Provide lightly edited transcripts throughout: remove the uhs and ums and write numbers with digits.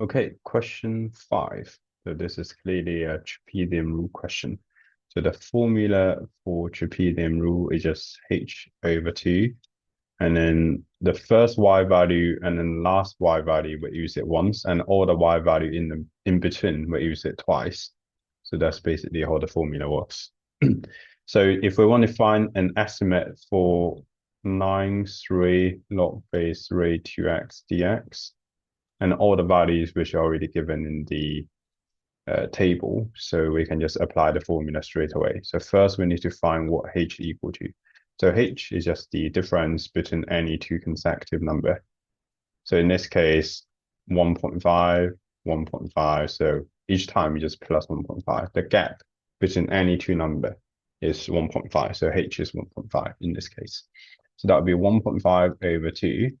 Okay, question 5. So this is clearly a trapezium rule question. So the formula for trapezium rule is just h over 2. And then the first y value and then last y value, we use it once. And all the y value in between, we use it twice. So that's basically how the formula works. So if we want to find an estimate for 9(3) log base 3 2x dx, and all the values which are already given in the table, so we can just apply the formula straight away. So first we need to find what h equal to. So h is just the difference between any two consecutive number. So in this case, 1.5, 1.5. So each time we just plus 1.5. The gap between any two number is 1.5. So h is 1.5 in this case. So that would be 1.5 over 2.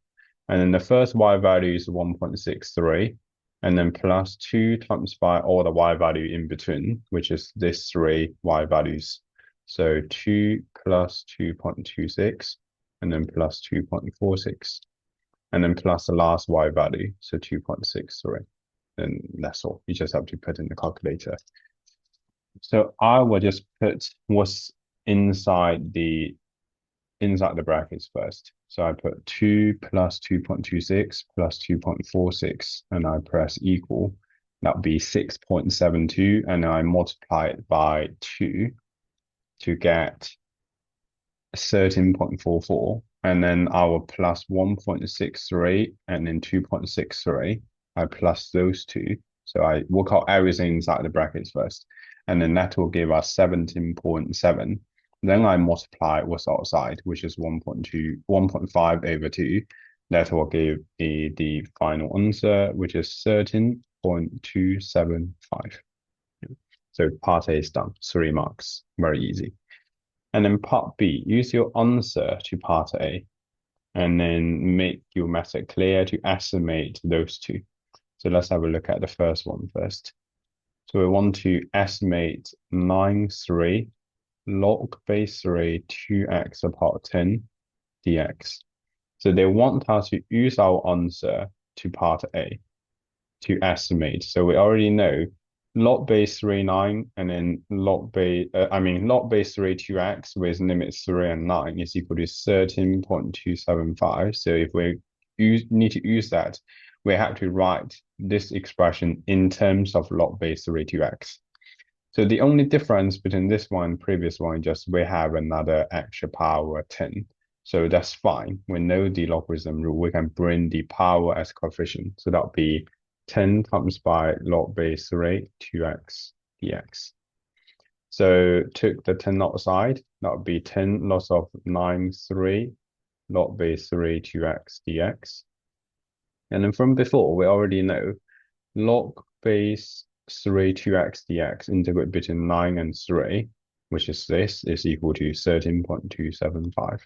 And then the first y value is 1.63. And then plus 2 times by all the y value in between, which is this 3 y values. So 2 plus 2.26, and then plus 2.46, and then plus the last y value, so 2.63. And that's all. You just have to put in the calculator. So I will just put what's inside the brackets first. So I put 2 plus 2.26 plus 2.46, and I press equal. That would be 6.72, and I multiply it by 2 to get 13.44. And then I will plus 1.63 and then 2.63. I plus those two. So I work out everything inside the brackets first. And then that will give us 17.7. Then I multiply what's outside, which is 1.5 over 2. That will give the final answer, which is 13.275. So part A is done. 3 marks. Very easy. And then part B, use your answer to part A and then make your method clear to estimate those two. So let's have a look at the first one first. So we want to estimate 9(3) log base 3 2x apart 10 dx. So they want us to use our answer to part A to estimate. So we already know log base 3 9, and then log base 3 2x with limits 3 and 9 is equal to 13.275. So if we need to use that, we have to write this expression in terms of log base 3 2x. So the only difference between this one and previous one is just we have another extra power 10. So that's fine. We know the logarithm rule. We can bring the power as coefficient. So that would be 10 times by log base 3 2x dx. So took the 10 outside. That would be 10 lots of 9(3) log base 3 2x dx. And then from before, we already know log base 3 2x dx integrate between 9 and 3, which is this, is equal to 13.275.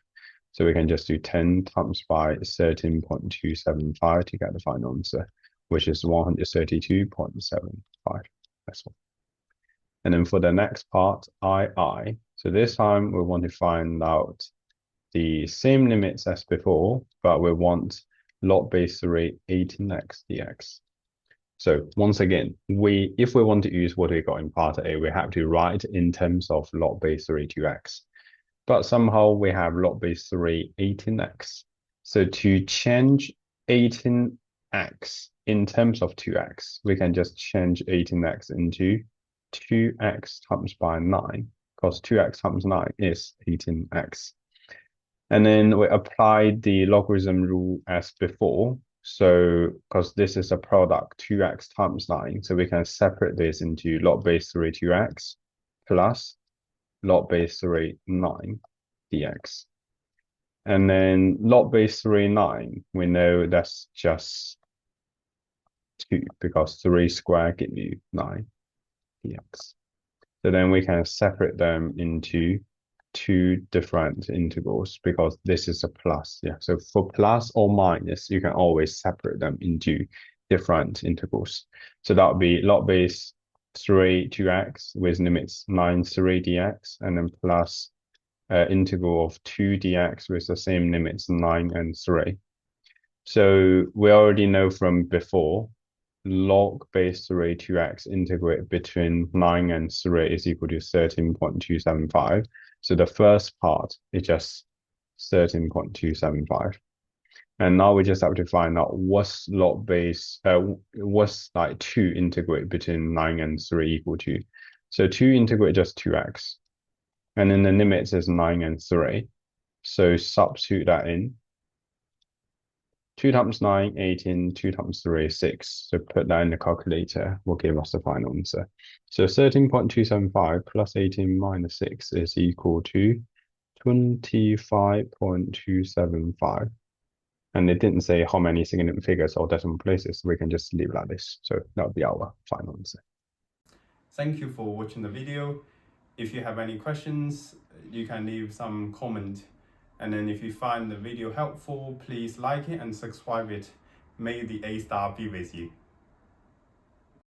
So we can just do 10 times by 13.275 to get the final answer, which is 132.75. That's all. And then for the next part, II. So this time we want to find out the same limits as before, but we want log base 3 18x dx. So once again, if we want to use what we got in part A, we have to write in terms of log base 3 2x. But somehow we have log base 3 18x. So to change 18x in terms of 2x, we can just change 18x into 2x times by 9, because 2x times 9 is 18x. And then we apply the logarithm rule as before. So because this is a product 2x times 9, so we can separate this into log base 3 2x plus log base 3 9 dx. And then log base 3 9, we know that's just 2, because 3 squared give you 9 dx. So then we can separate them into two different integrals, because this is a plus. Yeah, so for plus or minus, you can always separate them into different integrals. So that would be log base 3 2x with limits 9 3 dx, and then plus integral of 2 dx with the same limits 9 and 3. So we already know from before log base 3 2x integrate between 9 and 3 is equal to 13.275. So the first part is just 13.275. And now we just have to find out what's log base, what's like 2 integrate between 9 and 3 equal to. So 2 integrate just 2x. And then the limits is 9 and 3. So substitute that in. 2 times 9, 18, 2 times 3, 6. So put that in the calculator, will give us the final answer. So 13.275 plus 18 minus 6 is equal to 25.275. And it didn't say how many significant figures or decimal places, so we can just leave it like this. So that would be our final answer. Thank you for watching the video. If you have any questions, you can leave some comment. And then if you find the video helpful, please like it and subscribe it. May the A star be with you.